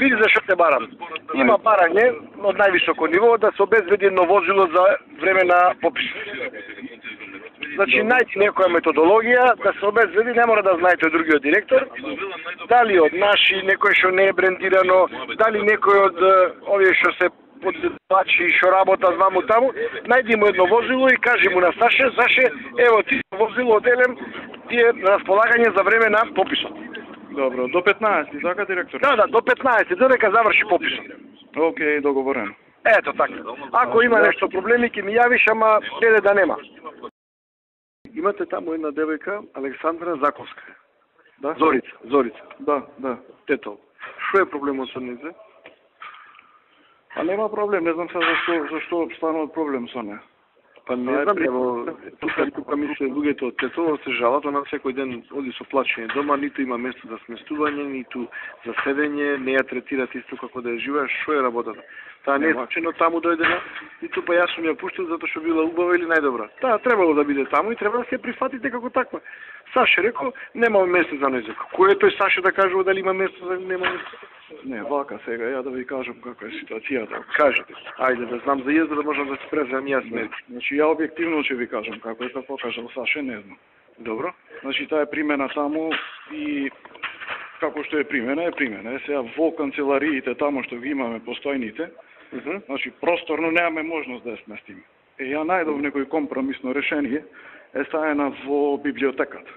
Види зашто те барам. Има барање од највисоко ниво да се обезбеди едно возило за време на попис. Значи, најти некоја методологија да се обезбеди, не мора да знаете од другиот директор, дали од наши, некој што не е брендирано, дали некој од овие што се поддавачи и што работа ваму таму, најди му едно возило и кажи му на Саше, ево ти возило оделем, ти е на располагање за време на пописот. Добро, до 15, така директор? Да, до 15, додека заврши пописот. Океј, договорено. Ето така. Ако има нешто проблеми, ќе ми јавиш, ама гледа да нема. Имате таму една девојка, Александра Заковска. Да? Зорица. Да. Тето. Што е проблемот со нејзе? А нема проблем, не знам зашто станува проблем со неја. Па не знам, ево, тука мисле луѓето од Тетово се жалат, она секој ден оди со плачење дома, ниту има место за сместување, ниту за седење, не ја третират исто како да ја живееш, што е работата? Таа не е случајно таму дојдена, ниту па јас сум ја пуштил затоа што била убава или најдобра. Таа требало да биде таму и треба да се прифатите како таква. Саше рекол, нема место за нејзе. Кој е тој Саше да кажува дали има место за нема место? Не, вака сега, ја да ви кажам каква е ситуацијата. Кажете. Ајде да знам за језда да можам да се преземам јас мерки. Значи ја објективно ќе ви кажам како е како кажал Саше, не знам. Добро. Значи таа е примена таму и како што е примена. Сега во канцелариите таму што ги имаме постојните, значи просторно немаме можност да ја сместиме. Ја најдов некој компромисно решение е ставена во библиотеката.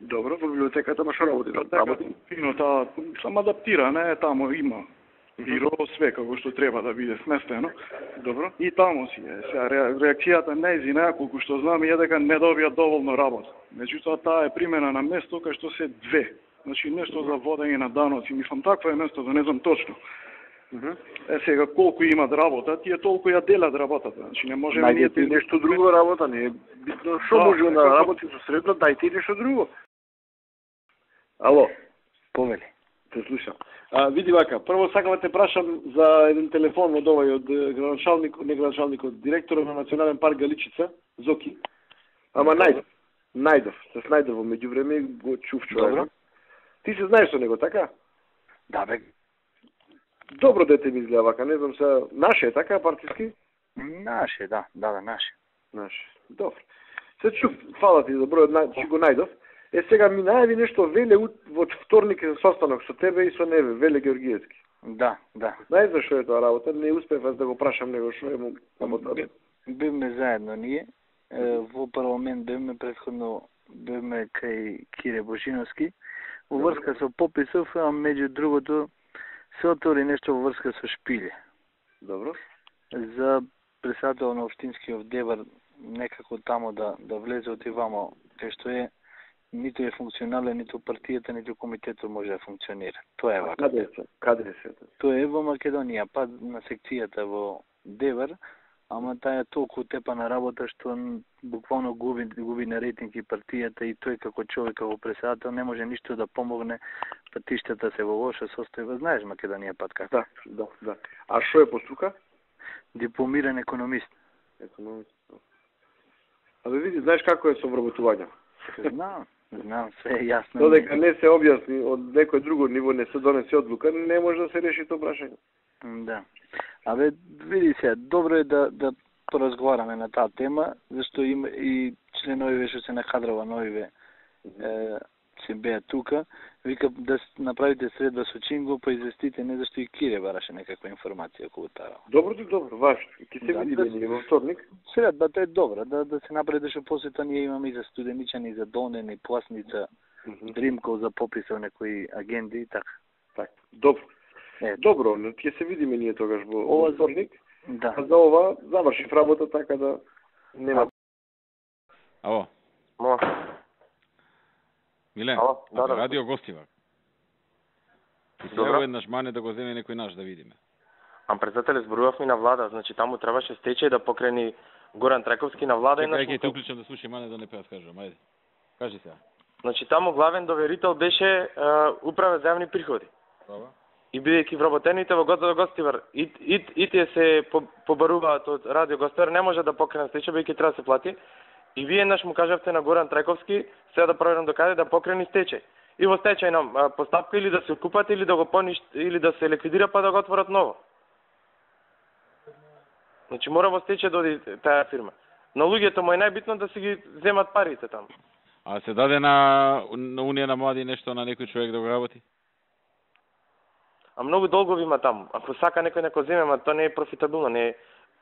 Добро, во библиотеката ма што работи? Фино таа само адаптира, не таму има биро, све како што треба да биде сместено. Добро. И таму си е. Сега реакцијата нејзина, колку што знам, е дека не добија доволно работа. Меѓутоа таа е примена на место кај што се две. Значи нешто за водење на даноци, мислам такво е место, да не знам точно. Сега колку имат работа, тие толку ја делат работата. Значи не можеме најдете нешто друго работа, не е битно што може да работи со средно, дајте нешто друго. Ало, повели. Те слушам. Види вака, прво сакам да те прашам за еден телефон од овој од градоначалникот, директорот на Национален парк Галичица, Зоки. Ама најдов, се најдов во меѓувреме, го чув човек. Ти се знаеш со него, така? Да, бе. Добро дете ми изгледа вака, не знам се, наше е така, партиски? Наше, да, наше. Наше, добро. Се чув, фала ти за бројот, че го најдов. Сега ми најави нешто Веле во вторник за состанок со тебе и со Неве, Веле Георгиевски. Да. Знаеш зашо е тоа работа? Не успев аз да го прашам него што е му работа. Бевме заедно ние, во парламент бевме претходно, бевме кај Кире Божиновски, во врска со пописов, а меѓу другото се отвори нешто во врска со Шпиле. Добро. За председател на општинскиот Девар некако тамо да влезе од вамо, кај што е ниту е функционален, ниту партијата, ниту комитетот може да функционира. Тоа е вака. Каде е се? Тоа е во Македонија, па на секцијата во Девар, ама таа е толку тепана работа што буквално губи на рейтинг и партијата и тој како човек, како председател не може ништо да помогне, патиштата се во лоша состојба. Знаеш Македонија пат како? Да. А што е по струка? Дипломиран економист. Абе види, знаеш како е со вработување? Знам, се е јасно. Додека не се објасни од некој друго ниво, не се донесе одлука, не може да се реши тоа прашање. Да. Абе, види се, добро е да поразговараме на таа тема, зашто има и членови што се на кадрова новиве се беа тука. Вика да направите средба со Чинго, па известите не зашто и Кире бараше некаква информација околу таа. Добро, важно. Ќе се видиме ние во вторник. Средбата е добра, да се направи што после тоа ние имаме и за Студеничани, и за Долнен, и Пласница, Дримков за пописал некои агенди и така. Добро. Добро, ќе се видиме ние тогаш во вторник. Да. А за ова завршив работа така да нема. Ало. Милен, радио гостива. Ти се еднаш мане да го земе некој наш да видиме. Ам председателе, зборувавме на влада, значи таму требаше стечај да покрени Горан Траковски на влада и на Чекај, ќе те уклучам да слушам, мане да не пеа скажам, ајде. Кажи сега. Значи таму главен доверител беше управа за јавни приходи. И бидејќи вработените во Гостивар и тие се побаруваат од радио Гостивар, не може да покренат стечај, бидејќи треба да се плати. И вие еднаш му кажавте на Горан Трајковски, сега да проверам докаде да покрени стечај. и во стечајна постапка или да се купат или да го или да се ликвидира па да го отворат ново. Значи мора во стечај да оди таа фирма. На луѓето му е најбитно да си ги земат парите таму. А се даде на Унија на млади нешто на некој човек да го работи? А многу долгови има таму. Ако сака некој да го земе, ма тоа не е профитабилно, не е.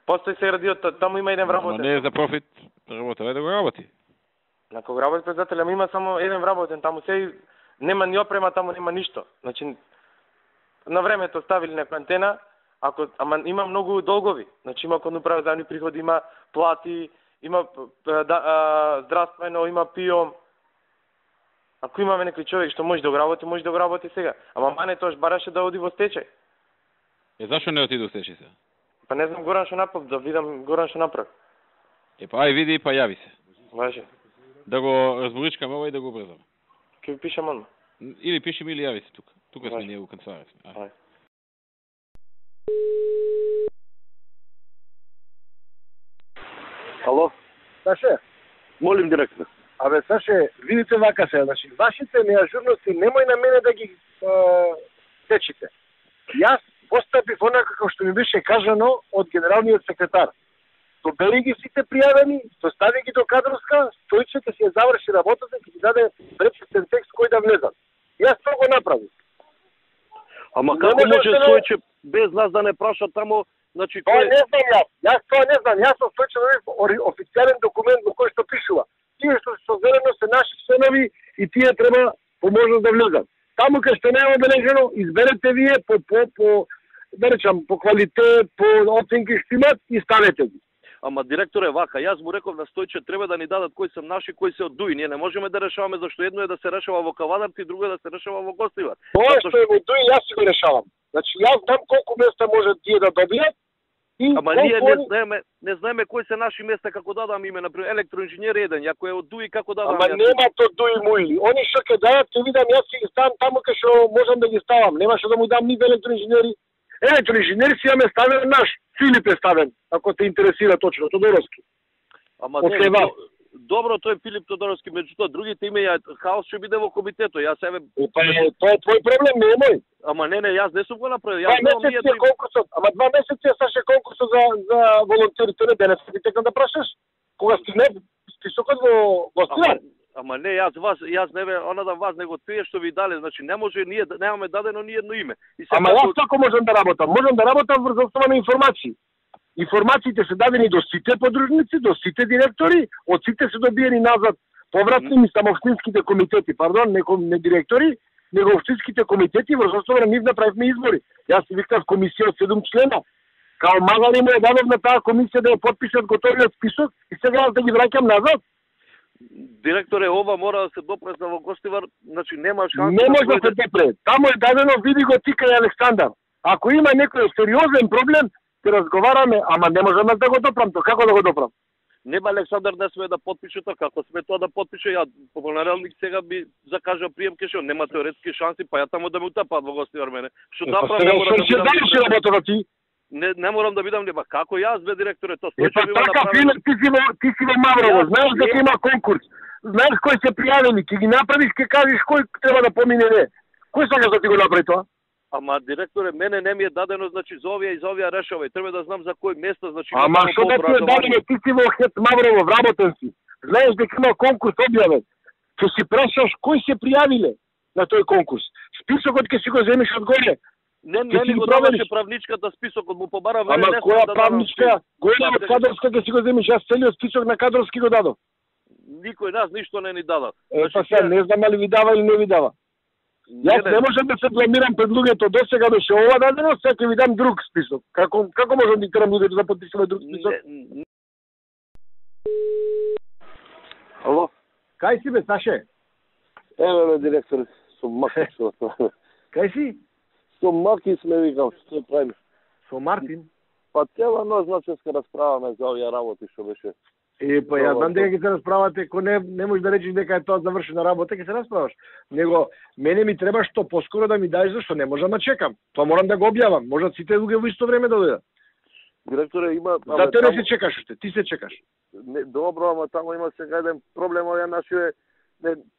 Постои се радиот, таму има еден вработен. Но не е за профит, работа да го работи. На кога работи председател, ама има само еден вработен, таму се нема ни опрема, таму нема ништо. Значи на времето ставили некоја антена, ама има многу долгови. Значи има кон управа за приходи, има плати, има здравствено, има ПИО. Ако имаме некој човек што може да го работи сега. Ама мане тоаш бараше да оди во стечај. Зашо не отиде во стечај сега? Па не знам Горан што направи, да видам Горан што направи. Па ај види па јави се. Важе. Да го разборичкаме ова и да го брзаме. Ке ви пишам одма. Или пиши ми или јави се тука. Тука сме ние у канцеларија. Ај. Ало? Саше? Молим директор. Абе, Саше, видите вака се, значи, вашите неажурности немој на мене да ги течите. Јас постапив онака како што ми беше кажано од генералниот секретар. Добери ги сите пријавени, достави ги до кадровска, Стојче ќе си ја заврши работата, ќе ги даде пречистен текст кој да влезат. Јас тоа го направив. Ама како може Стојче без нас да не праша тамо, значи тоа не знам јас. Јас тоа не знам. Јас со Стојче добив официјален документ во кој што пишува. Тие што се соверено се наши членови и тие треба по можност да влезат. Таму кај што не е обележено, изберете вие по да речам, по квалитет, по оценки што имат и ставете ги. Ама директоре вака, јас му реков на Стојче треба да ни дадат кои се наши, кои се од Дуи. Ние не можеме да решаваме зашто едно е да се решава во Кавадарци и друго е да се решава во Гостивар. Тоа што е во Дуи јас си го решавам. Значи јас знам колку места може тие да добијат. Ама ние не знаеме кои се наши места како дадам име, например електроинженер еден, ако е од Дуи како дадам. Ама нема то Дуи муили. Они што ќе дадат, ќе видам јас ќе ги ставам таму кај што можам да ги ставам. Нема што да му дам ни електроинженери. Електроинженери си имаме ставен наш, Филип е ставен, ако те интересира точно, Тодоровски. Ама не, добро, тој Филип Тодоровски, меѓутоа другите имеја хаос ќе биде во комитето. Јас еве тоа е твој проблем, не е мој. Ама не, јас не сум го направил. Јас не е конкурсот, ама 2 месеци е Саше конкурсот за волонтерите, не денес ти текам да прашаш. Кога стигне списокот во Гостивар? Ама не, јас не она да вас него тие што ви дале, значи не може ние немаме дадено ни едно име. Ама јас како можам да работам? Можам да работам врз основа на информации. Информациите се дадени до сите подружници, до сите директори, од сите се добиени назад повратни ми само општинските комитети, не директори, него општинските комитети врз основа на нив направивме избори. Јас си викав комисија од 7 члена. Као магали му е дадов на таа комисија да ја подпишат готовиот список и сега јас да ги враќам назад. Директоре, ова мора да се допресна во Гостивар, значи нема шанса. Не може да се допре. Таму е дадено, види го ти кај Александар. Ако има некој сериозен проблем, ќе разговараме, ама не можам да го допрам тоа. Како да го допрам? Нема Александар не смее да подпише тоа, како сме тоа да подпише, ја по нарелник сега би закажа прием кешо, нема теоретски шанси, па ја таму да ме утапат во Гостивар мене. Што направам не морам да бидам. Работата ти? Не морам да бидам нема. Како јас бе директоре, тоа Стојче би направил. Ти си во Маврово, знаеш дека има конкурс. Знаеш кои се пријавени, ќе ги направиш, ќе кажеш кој треба да помине не. Кој сакаш да ти го направи тоа? Ама директоре, мене не ми е дадено, значи за овие и за овие решавај. Треба да знам за кој место, значи. Ама што да ти е дадено, ти си во Хет Маврово, вработен си. Знаеш дека има конкурс објавен. Ќе си прашаш кои се пријавиле на тој конкурс. Списокот ќе си го земеш од горе. Не ми го даваше правничката списокот, му побара време. Ама која правничка? Горе од кадровска ќе си го земеш, јас целиот список на кадровски го дадов. Никој нас ништо не ни дава. Па сега не знам али ви дава или не ви дава. Јас не можам да се бламирам пред луѓето, до сега беше ова дадено, сега ќе ви дам друг список. Како можам да терам луѓето да подпишуваме друг список? Ало? Кај си бе, Саше? Еве бе, директор, со Маки што Кај си? Со Маки сме, викам, што правиме? Со Мартин? Па цела ноќ ноческа расправаме за овие работи што беше. Па ја знам дека ќе се расправате, ако не можеш да речеш дека е тоа завршена работа, ќе се расправаш. Него мене ми треба што поскоро да ми даеш, зашто не можам да чекам. Тоа морам да го објавам. Можат сите луѓе во исто време да дојдат. Директоре, има... За те не се чекаш уште, ти се чекаш. Не, добро, ама таму има сега еден проблем, овие наши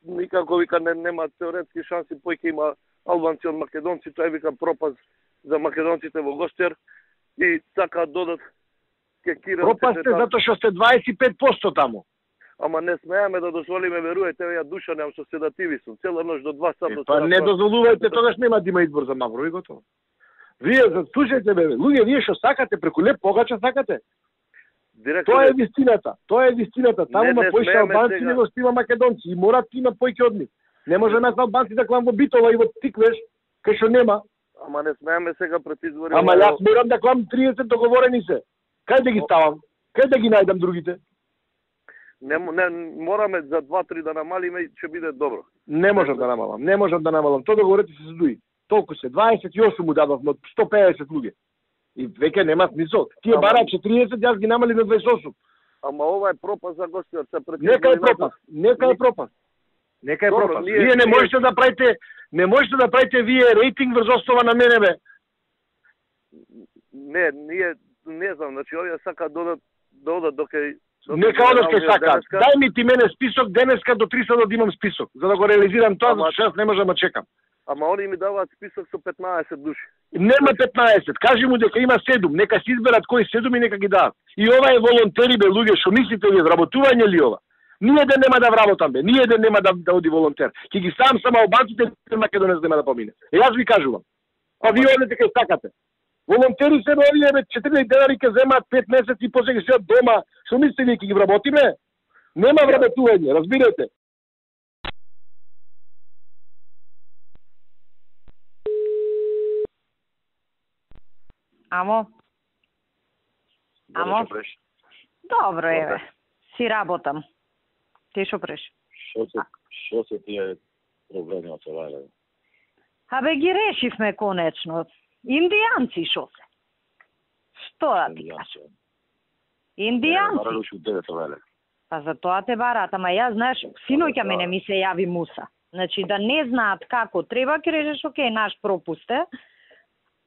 никако вика нема теоретски шанси, појќе има албанци од македонци, тој вика пропаст за македонците во Гостер и сака додат кекира. Пропаст е затоа што сте 25% таму. Ама не смееме да дозволиме, веруете, ја душа немам со седативи сум, цела ноќ до 2 сата. Па не дозволувајте, тогаш нема да има избор за Мавро и готово. Вие слушајте бе, луѓе, вие што сакате преку леп погача сакате. Тоа е вистината. Тоа е вистината. Таму има поише албанци него што има македонци и морат има поиќе од нив. Не може нас албанци да клам во Битола и во Тиквеш, кај што нема. Ама не смееме сега пред избори. Ама јас морам да клам 30 договорени се. Кај да ги ставам? Кај да ги најдам другите? Не мораме за 2-3 да намалиме и ќе биде добро. Не можам да намалам. Не можам да намалам. Тоа договорите се задуи. Толку се 28 му дадовме од 150 луѓе. И веќе нема смисол. Тие бараат 40, јас ги намали на 28. Ама ова е пропаст за Гостивар. Нека е пропаст. Нека е пропаст. Нека е пропаст. Вие не можете да правите, не можете да правите вие рейтинг врз основа на мене бе. Не, ние не знам, значи овие сака додат доке нека одат кај сакаат. Дај ми ти мене список денеска до 300 да имам список, за да го реализирам тоа, зашто јас не можам да чекам. Ама они ми даваат список со 15 души. Нема 15, кажи му дека има 7, нека се изберат кои 7 и нека ги дадат. И ова е волонтери бе луѓе, што мислите вие вработување ли ова? Ние ден нема да вработам бе, ние ден нема да оди волонтер. Ќе ги ставам само албанците, македонец нема да помине. Јас ви кажувам. А вие одете кај сакате. Волонтери се бе овие бе 4 денари ќе земаат 5 месеци и после ќе седат дома. Што мислите вие ќе ги вработиме? Нема вработување, разбирате. Амо? Добро е, бе. Си работам. Ти шо преш? Шо се тие проблеми од Севајле? Абе ги решивме конечно. Индијанци шо се? Што да ти кажам? Индијанци. Па за тоа те барат, ама јас знаеш, синоќа мене ми се јави Муса. Значи да не знаат како треба, ќе речеш окей, наш пропуст е.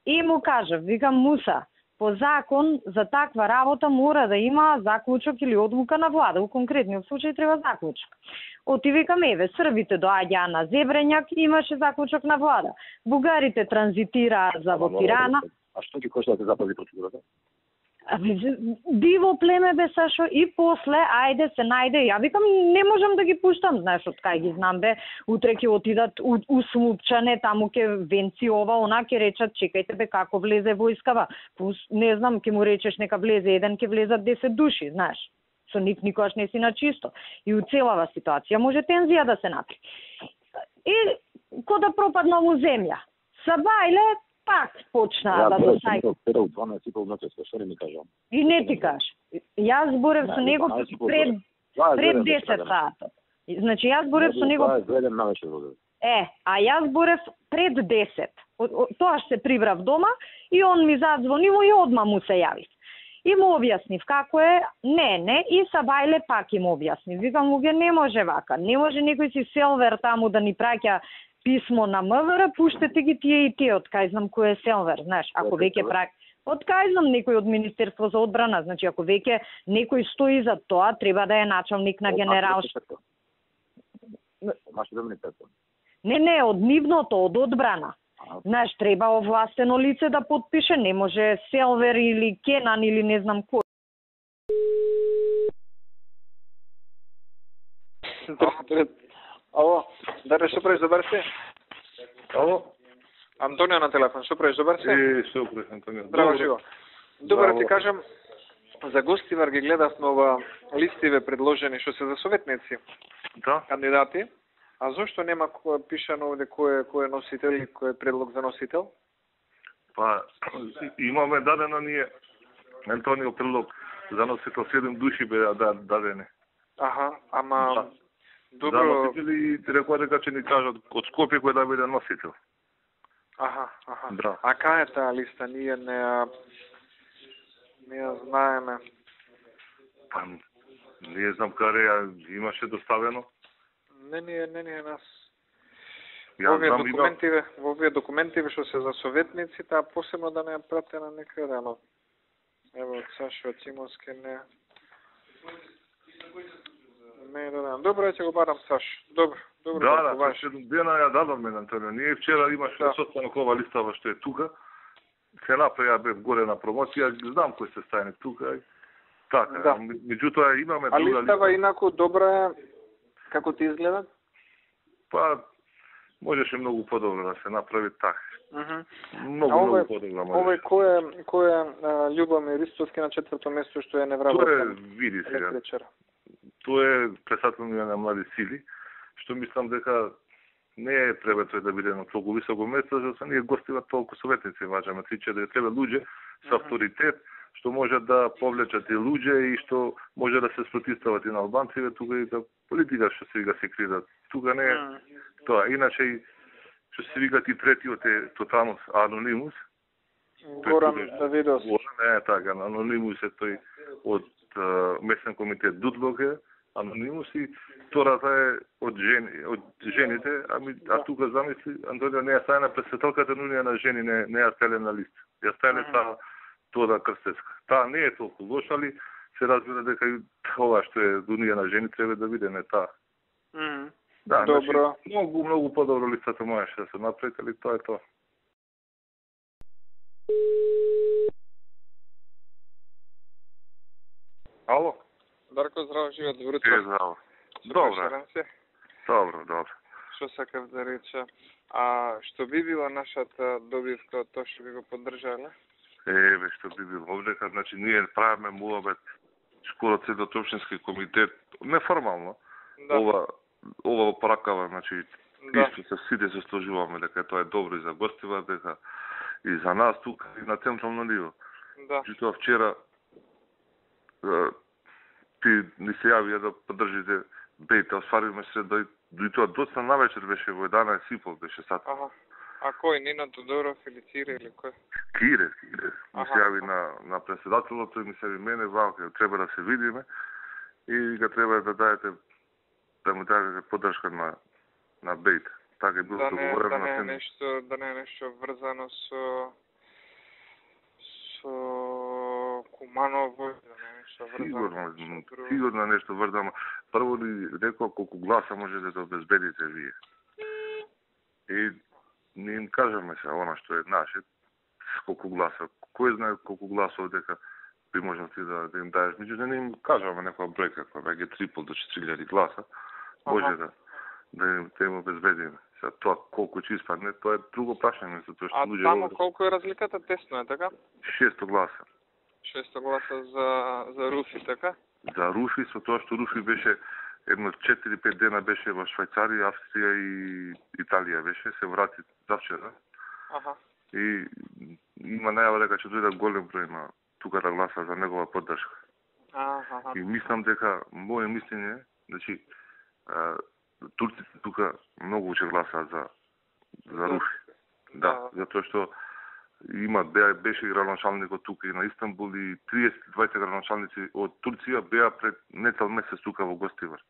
И му кажав, викам Муса, по закон за таква работа мора да има заклучок или одлука на влада. У конкретниот случај треба заклучок. Оти викам, еве, србите доаѓаа на Зебрењак, имаше заклучок на влада. Бугарите транзитираа за во Тирана. А што ќе кошта да се запази процедурата? Диво племе бе, Сашо, и после, ајде се најде. Ја викам, не можам да ги пуштам, знаеш, од кај ги знам бе. Утре ќе отидат у Слупчане, таму ќе венци ова, она ќе речат, чекајте бе, како влезе војскава. Не знам, ќе му речеш, нека влезе еден, ќе влезат 10 души, знаеш. Со нив никогаш не си на чисто. И у целава ситуација може тензија да се напри. И ко да пропадна му земја. Сабајле, пак почнаа да досајка. И не ти кажа. Јас зборев со него пред 10 сата. Значи јас зборев со него. А јас зборев пред 10. Тоа што се прибрав дома и он ми задзвонил и одма му се јавив. И му објаснив како е, не, и Сабајле пак им објаснив. Викам, луѓе, не може вака, не може некој си селвер таму да ни праќа писмо на МВР, пуштете ги тие и тие, од кај знам кој е селвер, знаеш, ако веќе од кај знам некој од Министерство за одбрана, значи ако веќе некој стои за тоа, треба да е началник на генералштаб. Не, од нивното, од одбрана. Знаеш, треба овластено лице да потпише, не може селвер или Кенан или не знам кој. Ало, Даре, што правиш, добар си? Ало, Антонио на телефон, што правиш, добар си? Што правиш, Антонио? Здраво, живо. Добро ти кажам, за Гостивар ги гледавме ова листиве предложени што се за советници, кандидати, а зошто нема пишано овде кој е носител и кој е предлог за носител? Па, имаме дадено ние, Антонио, предлог за носител 7 души бе дадени. Аха, ама... Добро. За носители и рекоа дека ќе ни кажат од Скопје кој да биде носител. Аха. Да. А кај е таа листа? Ние не ја знаеме. Па, не знам каде ја имаше доставено. Не ни е нас. Во овие документиве што се за советници, таа посебно да не ја пратена некаде, ама ево од Сашо Цимовски не Не, да. Добро, ќе го барам Саш. Добро. Да, ще дена ја дадовме на Антонио. Ние вчера имаше состанок ова листава што е тука. Се направи бев горе на промоција, знам кој се стане тука. Така, да. Меѓутоа имаме друга листа. А листава инаку добра е, како ти изгледа? Па, можеше многу подобро да се направи така. Многу подобро. Овој кој е Љубомир Ристовски на 4-то место што е невработен? Тоа е, види сега. Тоа е председател на млади сили, што мислам дека не е треба тој да биде на толку високо место, за да ние гостива толку советници важаме, че да треба луѓе со авторитет, што може да повлечат и луѓе и што може да се спротивстават и на албанците, тука и да политика што се се кридат. Тука не е тоа. Иначе и што се викат и третиот е тотално анонимус. Горан Давидов. Не е така, анонимус е тој од местен комитет Дудлоге, анонимус и втората е од жените, а тука замисли, Антонио не ја стане председателката, но на жени не ја стеле на лист. Ја стеле Тора Крстецка. Таа не е толку лоша, али се разбира дека и ова што е Унија на жени треба да биде не таа. Да, добро. Значи, многу подобро листата можеше да се направи, али тоа е тоа. Ало? Дарко, здраво, живеат во Рутко. Здраво. Добро. Што сакав да рече? А што би била нашата добивка од тоа што би го поддржале? Еве, што би било овдека, значи ние правиме муабет скоро целиот општински комитет, неформално. Да. Ова поракава, значи исто се сите се сложуваме дека тоа е добро и за гостива, дека и за нас тука и на централно ниво. Да. Тоа вчера ти ни се јавија да поддржите бејта, осваривме се да и тоа доцна навечер беше во 11:30 беше сат. А кој, Нина Тодоров или Кире или кој? Кире. Ми се јави на председателот, тој ми се јави мене, вака, треба да се видиме и ga треба да дадете, да му дадете поддршка на бејта. Така е било договорено на тема. Да не е нешто врзано со Куманово, да не е нешто врзано. Сигурно нешто врзано. Прво ли рекол колку гласа можете да обезбедите вие. И не им кажеме се она што е наше, колку гласа. Кој знае колку гласов дека би можел ти да им даеш. Меѓутоа не им кажеме некоја бројка, која веќе 3,5 до 4,000 гласа. Може да им обезбедиме. Сега тоа колку ќе испадне, тоа е друго прашање, затоа што луѓе. А тамо колку е разликата? Тесно е, така? 600 гласа. 600 гласа за Руфи, така? За Руфи, со тоа што Руфи беше едно 4-5 дена беше во Швајцарија, Австрија и Италија беше, се врати завчера. И има најава дека ќе дојде голем број на тука да гласа за негова поддршка. И мислам дека моје мислење, значи турците тука многу ќе гласаат за Руфи. Да, затоа што беше градоначалникот тука и на Истанбул и 32 градоначалници од Турција беа пред нецел месец тука во Гостивар.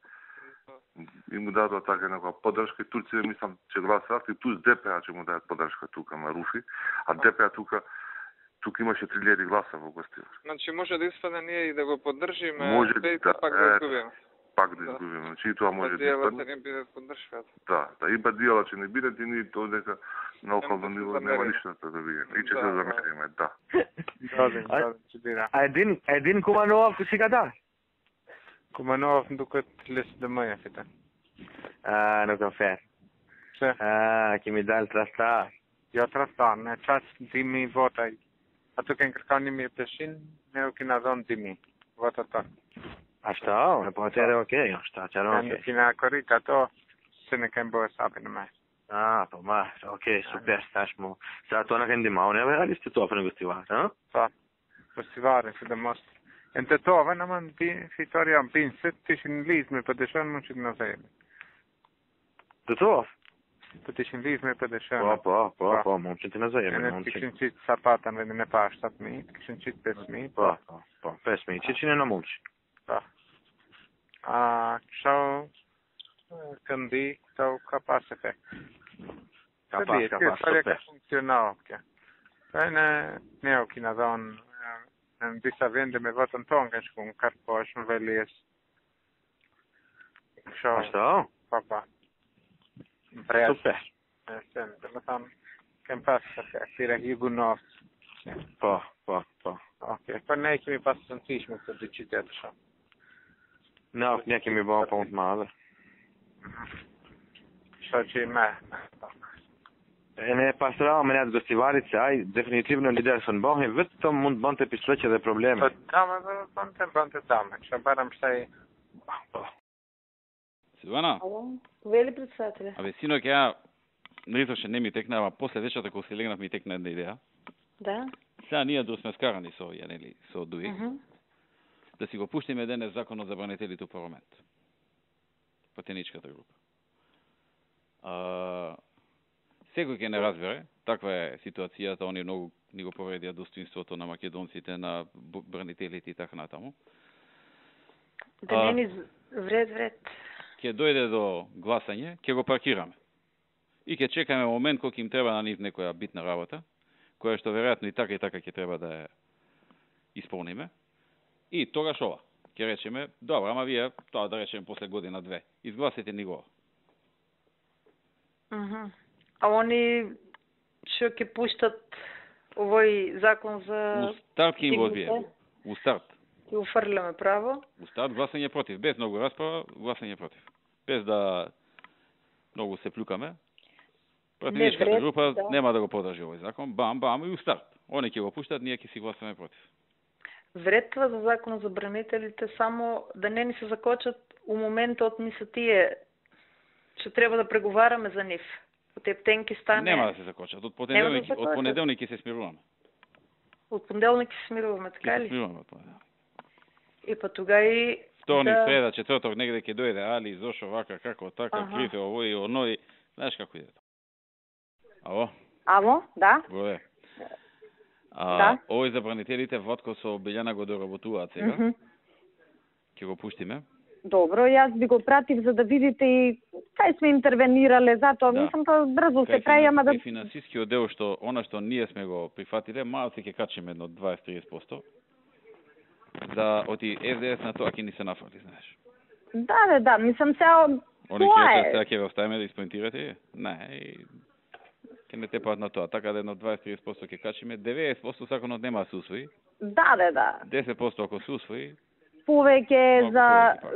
И му дадоа така некоја поддршка и Турција мислам ќе гласаат и плюс ДПА ќе му дадат поддршка тука на Руфи, а ДПА тука имаше 3000 гласа во Гостивар. Значи може да испадне ние и да го поддржиме, може пак да изгубиме. Пак да изгубиме. Значи тоа може да испадне. Да не бидат поддршката. Да, и бадијала ќе не бидат и ние тоа дека на локално ниво нема ништо да видиме. И ќе се замериме, да. Един Куманов си га да? Куманов докато лес да мăia feta. No café. Que me dá el trastar. Eu trastar, né? Chas dimi vota. Atu quem crca nimi peșin, ne que na zon dimi. Vota ta. Asta, ne poate ok, asta, ce ok. Fina corica to se ne quem boa sabe mai. Pa ma, ok, super, stașmo. Sa to na kendi ma, ne avea liste to afne gostiva, ha? Pa. Gostivare, se da most. Inte to, va när man fitoria en pinset till sin liv med pedeshan man skulle säga. Det to? Till sin liv med pedeshan. Pa, man skulle inte säga, men man skulle inte sapata med den pa stat mi, skulle inte pesmi. Pa, pesmi, cine na mulci. Pa. A ciao kandi sau capace. Capace. Funzionava. Ne okina zon în visa vende me văd în tonga și cu un carpoș nu velies. Što? Pa. Super. Sen kan passa sira Jugunov. Pa. Okej, pa neki mi passa sam tiš mu kad čitati što. No, neki mi bo pompt malo. Što će me? Ne, pa strava me net gostivarice, aj, definitivno lider son bohne, vito mund bonte pisleće da probleme. Pa tamo, bonte tamo, što barem šta je... Силвана? Ало, вели председателя. Абе, синок, ја нарисаше не ми текна, ама после вечерта кога се легнав ми текна една идеја. Да. Сега ние да сме скарани со овие, нели, со Дуи. Да си го пуштиме денес законот за бранителите у парламент. Патеничката група. Секој ќе не разбере, таква е ситуацијата, они многу ни го повредија достоинството на македонците, на бранителите и така натаму. Да не ни вред. Ќе дојде до гласање, ќе го паркираме. И ќе чекаме момент кога им треба на нив некоја битна работа, која што веројатно и така ќе треба да ја исполниме. И тогаш ова, ќе речеме, добро, ама вие, тоа да речеме после година-две, изгласите ни го. А они што ќе пуштат овој закон за... У старт ќе им го одбиеме. У старт. Ќе уфрлиме право. У старт гласање против, без многу расправа, гласање против. Без да многу се плюкаме. Пратеничката група нема да го подржи овој закон. Бам и у старт. Они ќе го пуштат, ние ќе си гласаме против. Вредства за законот за бранителите само да не ни се закочат у моментот мисля тие че треба да преговараме за нив. Од ептенки стане... Нема да се закочат. Од понеделник ќе се смируваме. Од понеделник ќе се смируваме, така ли? Ќе се смируваме од понеделник. И па тога и... Вторник, среда, четврток, негде ќе дојде, али, зошо, вака, како, така, крифе, овој и оној. Знаеш како иде тоа? Ало? Ало, да. Горе. Да. Овој за бранителите, Ватко со Белјана го доработуваат сега. Ќе го пуштиме. Добро, јас би го пратив за да видите и кај сме интервенирале, затоа мислам тоа брзо се прави, ама да... Кај финансискиот дел што она што ние сме го прифатиле, малце ќе качиме едно 20-30%. Да оти СДС на тоа ќе ни се нафати, знаеш. Да, мислам сега тоа е. Сега ќе го оставиме да испоинтирате? Не, ќе не тепаат на тоа, така да едно 20-30% ќе качиме, 90% законот нема да се усвои. Да. 10% ако се усвои, повеќе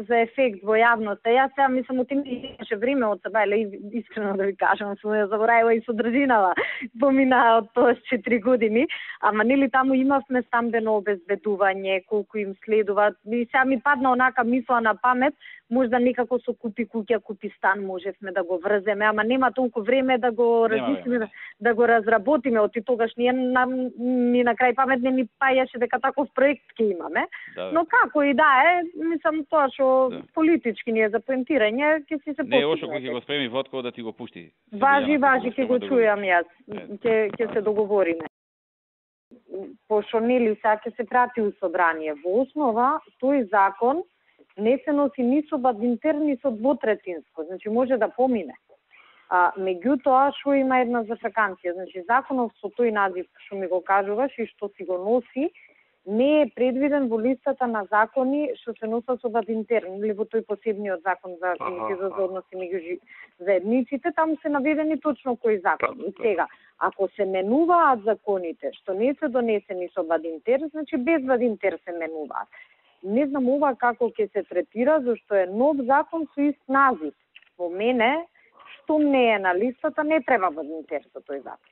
за ефект во јавноста. Јас сега мислам од имаше време од себе, искрено да ви кажам, сум ја заборавила и содржинава помина од тоа 4 години, ама нели таму имавме стамбено обезбедување, колку им следуваат. И сега ми падна онака мисла на памет, можда некако со купи куќа, купи стан можевме да го врземе, ама нема толку време да го размислиме, да го разработиме. Оти тогаш ни на крај памет не ни пајаше дека таков проект ќе имаме. Но како и мислам тоа што политички ни е за поентирање, ќе си се постигне. Не, ошо кој ќе го спреми Вотко да ти го пушти. Важи, ќе го чујам јас. Ќе се договориме. Пошто нели сега ќе се прати у собрание. Во основа, тој закон не се носи ни со бадинтер, ни со двотретинско. Значи, може да помине. Меѓутоа, што има една зафраканција. Значи, законов со тој назив што ми го кажуваш и што си го носи, не е предвиден во листата на закони што се носат со бадинтер, или во тој посебниот закон за за односи меѓу заедниците, таму се наведени точно кој закон. И сега, ако се менуваат законите што не се донесени со бадинтер, значи без бадинтер се менуваат. Не знам ова како ќе се третира, зашто е нов закон со ист назив. Во мене, што не е на листата, не треба бадинтер со тој закон.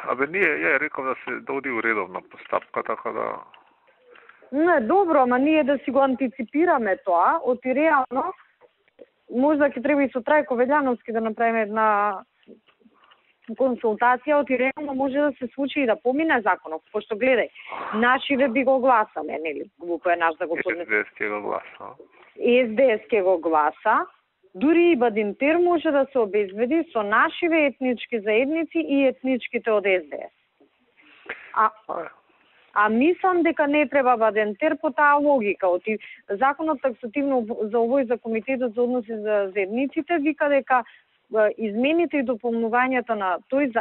Абе, ја реков да се доди уредовна постапка, така да... Не, добро, ама ние да си го антиципираме тоа, оти реално, можда ќе треба и со Трајко Велјановски да направиме една консултација, оти реално може да се случи и да помине законов, пошто гледај, нашиве би го гласале, нели, глупо е наш да го поднесе. СДС ќе го гласа. СДС ќе го гласа, дури и бадинтер може да се обезбеди со нашиве етнички заедници и етничките од СДС. А мислам дека не треба бадинтер по таа логика. Оти законот таксативно за овој за комитетот за односи за заедниците вика дека измените и дополнувањата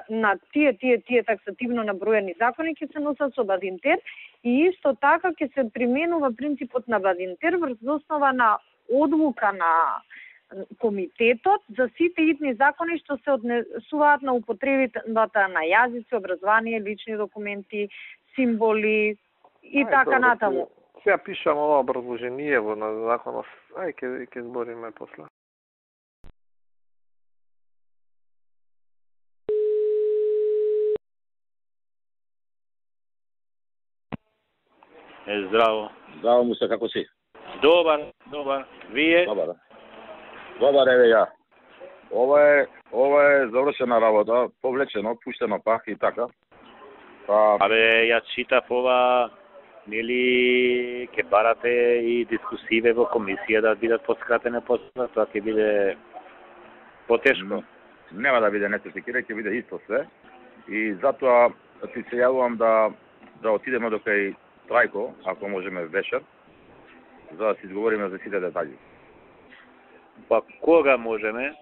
на тие таксативно наброени закони ќе се носат со бадинтер и исто така ќе се применува принципот на бадинтер врз основа на одлука на комитетот за сите идни закони што се однесуваат на употребата на јазици, образование, лични документи, символи и така натаму. Сега пишам ова образложение на законов. Ќе збориме после. Здраво. Здраво, Муса, како си? Добар. Вие? Добар, еве ја. Ова е завршена работа, повлечено, пуштено пак и така. Абе, ја читав ова, нели ќе барате и дискусиве во комисија да бидат подскратени после, тоа ќе биде потешко. Нема да биде нетесекира, ќе биде исто све. И затоа ти се јавувам да отидеме до кај Трајко, ако можеме вечер, за да си изговориме за сите детали. Па кога можеме?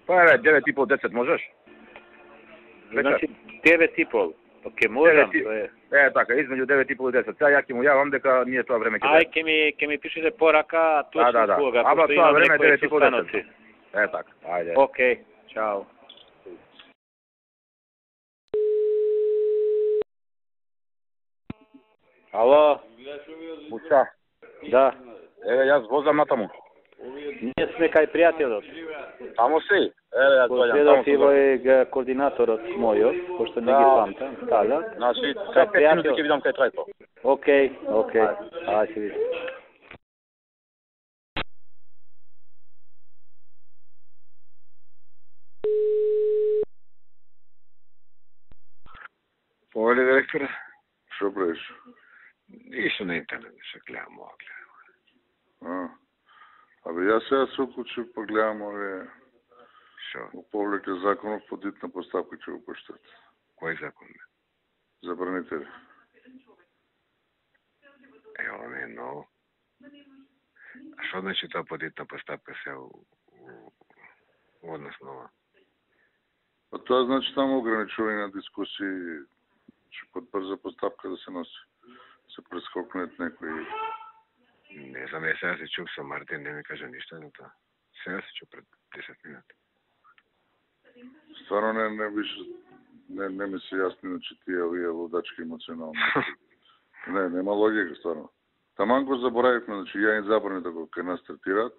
Па еве 9:30-10 можеш? Значи 9:30. Па ќе можам. Така, измеѓу 9:30 и 10. Сега ја ќе му јавам дека ние тоа време ќе. Ќе ми пишете порака, точно кога, Ама тоа време 9:30. Така, ајде. Океј, чао. Ало? Муса. Да. Еве јас возам натаму. Ние сме кај пријателот. Таму си? Еве јас дојдам. Следов е координаторот мојот, пошто не ги памтам. Тада. Значи, 5 минути ќе видам кај Трајко. Океј. Ајде се види. Повели директоре? Што правиш? Ништо на интернет, се гледам ова. Абе, јас сега се уклучив, па гледам овие... Шо? Во повлеке законов по дитна поставка ќе го поштат. Кој закон? Забранители. Ова не е ново. А што значи тоа по дитна поставка се однос нова? Па тоа значи само ограничување на дискусии, че под брза поставка да се носи. Се прескокнат некои... Не знам, ја сега се чук со Мартин, не ми кажа ништо за тоа. Сега се чук пред 10 минути. Стварно не ми се јасни, че тие овие лудачки емоционални. Нема логика, стварно. Таман го заборавивме, значи ја им забрани да го кај нас третираат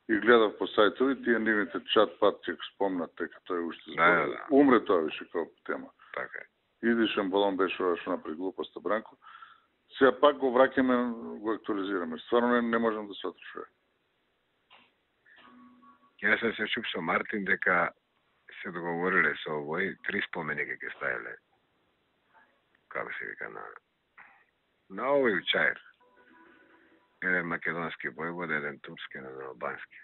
и гледав по сајтови, тие нивните чат-пат ќе спомнат, дека тој уште збори. Умре тоа више како тема. Така е. Идишен балон беше ова што напред глупоста, Бранко. Сега пак го враќаме, го актуализираме. Стварно не можам да се отрушува. Јас се чук со Мартин дека се договориле со овој 3 споменики ќе ставиле. Како се вика на овој чаир. Еден македонски војвода, еден турски, еден албански.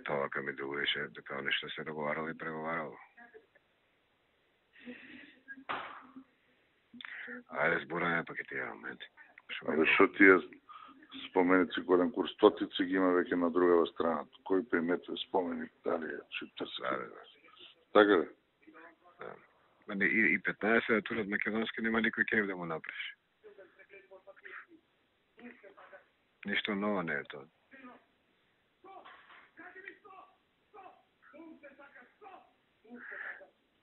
Тоа ка ми делуваше дека нешто се договарало и преговарало. Ајде збораме па ќе ти јавам моменти. Абе што тие споменици голем курс, стотици ги има веќе на другава страна. Кој приметува споменик, дали е шиптерски? Така ли? Да. И 15 да турат македонски нема никој кеј да му напреш. Ништо ново не е тоа.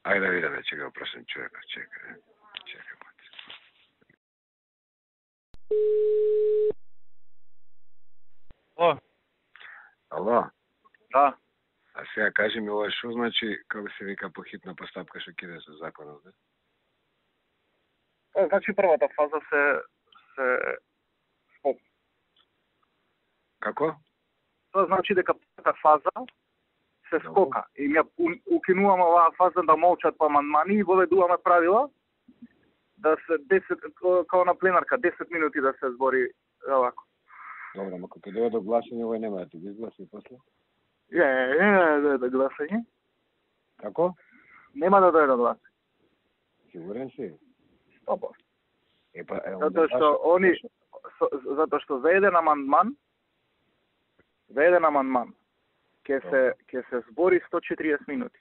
Ајде да видиме, че го прашам човека, чекай. Ало? Да. А сега кажи ми ова што значи, како се вика по хитна постапка што киде со законот, не? Значи првата фаза се спомна. Како? Тоа значи дека првата фаза се скока. И ја укинуваме оваа фаза да молчат по амандмани и воведуваме правила да се 10, као на пленарка, 10 минути да се збори овако. Добро, но кога дојде до гласање, овој нема да ти ги изгласи после? Дојде до гласање. Како? Нема да дојде до гласање. Сигурен си? 100%. Затоа што за еден амандман ќе се збори 140 минути.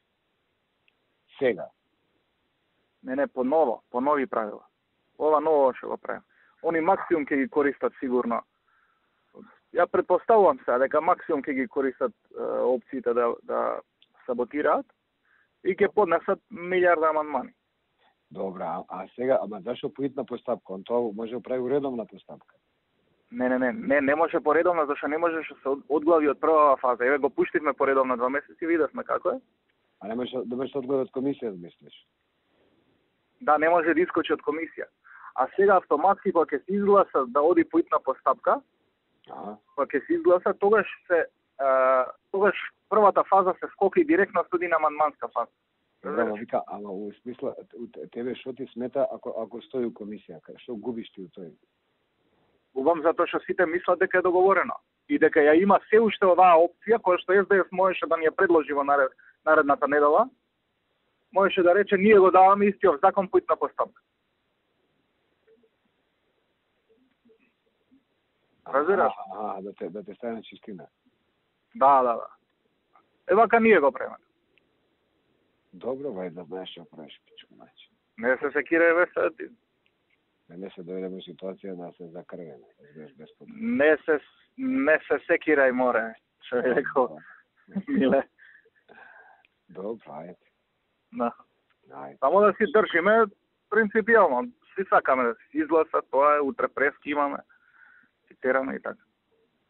Сега? Не, по нови правила. Ова ново ќе го правим. Они максимум ќе ги користат сигурно Ја претпоставувам сега дека максимум ќе ги користат опциите да саботираат и ќе поднесат милиарда амандмани. Добра, а сега, ама зашо по итна постапка? Он тоа може да прави уредовна постапка? Не може поредовна, зашто не можеше се одглави од прва фаза. Еве го пуштивме поредовна 2 месеци, видевме како е. А не може да се одглави од комисија, мислиш? Да, не може да искочи од комисија. А сега автоматски кога ќе се изгласа да оди по итна постапка, кога ќе се изгласа, тогаш првата фаза се скоки директно со една амандманска фаза. Добро, вика, ама у смисла, тебе што ти смета ако стои у комисија? Што губиш ти у тој? Губам затоа што сите мислат дека е договорено. И дека ја има се уште оваа опција, која што СДС можеше да ни ја предложи во наредната недела, можеше да рече, ние го даваме истиот закон по итна постапка. Разбираш? Да те стане чистина. Да. Вака ние го правиме. Добро, вај да знаеш што правиш, пичко мајче. Не се секирај ве ти. Не се дојде во ситуација да се закрвеме, без потребно. Не се секирај, море, што е рекол Миле. Добро, ајде. Да. Само да си држиме принципијално. Си сакаме да се изгласа, тоа е, утре прески имаме. Цитираме и така.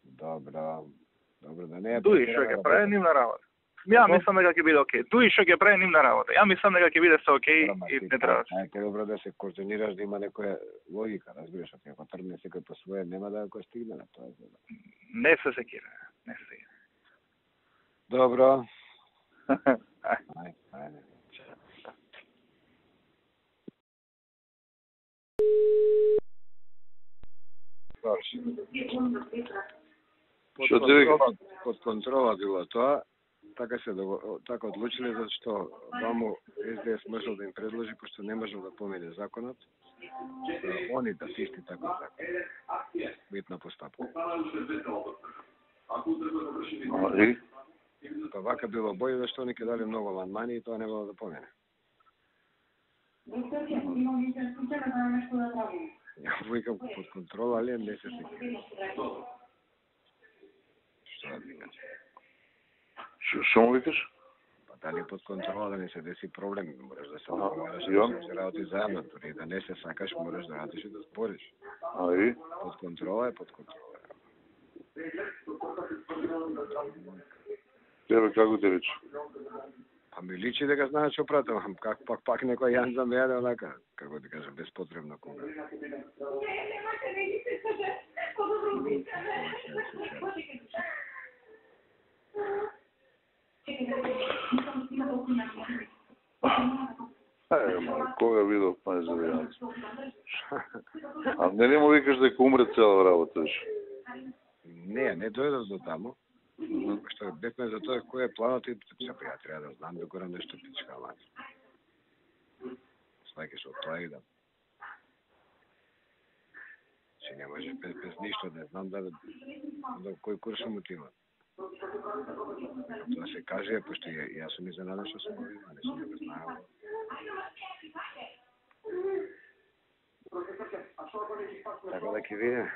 Добро, да не е... Дуи што ќе прави нивна работа. Ја мислам дека ќе биде окей. Дуи што ќе прави нивна работа. Ја мислам дека ќе биде се окей и не треба. Ајде добро да се координираш, да има некоја логика, разбираш, ако тргне секој по свое, нема да го стигне на тоа. Не се секира, не се секира. Добро. Ајде. Под контрола било тоа, така одлучиле зашто ваму СДС можел да им предложи, пошто не можел да помине законот, они да тисти таков закон. Битна постапка. Па вака било боје, зашто они ќе дали многу амандмани и тоа не било да помине. Ја викам под контрола, али не се секира. Што да викаш? Што му викаш? Па дали под контрола да не се деси проблем, мораш да се договараш, да се работи заедно, дори да не се сакаш, мораш да работиш и да спориш. Ај? Под контрола е под контрола. Тебе како ти рече? А ми личи дека знаеш што пратам, как пак некој Јан за мене, онака, како ти кажам, безпотребно кога. Кога видов Пајзовијанец? А не му викаш дека умре цела работа? Не дојдов до таму. Што бевме за тоа кој е планот и ја треба да знам да го нешто пичка мајка. Сваќаш од тоа идам. Че не можеш без ништо да знам да кој курс му отивам. Тоа се каже, пошто јас сум изненаден што сум овие, не сум го знаел. Така да ќе видиме.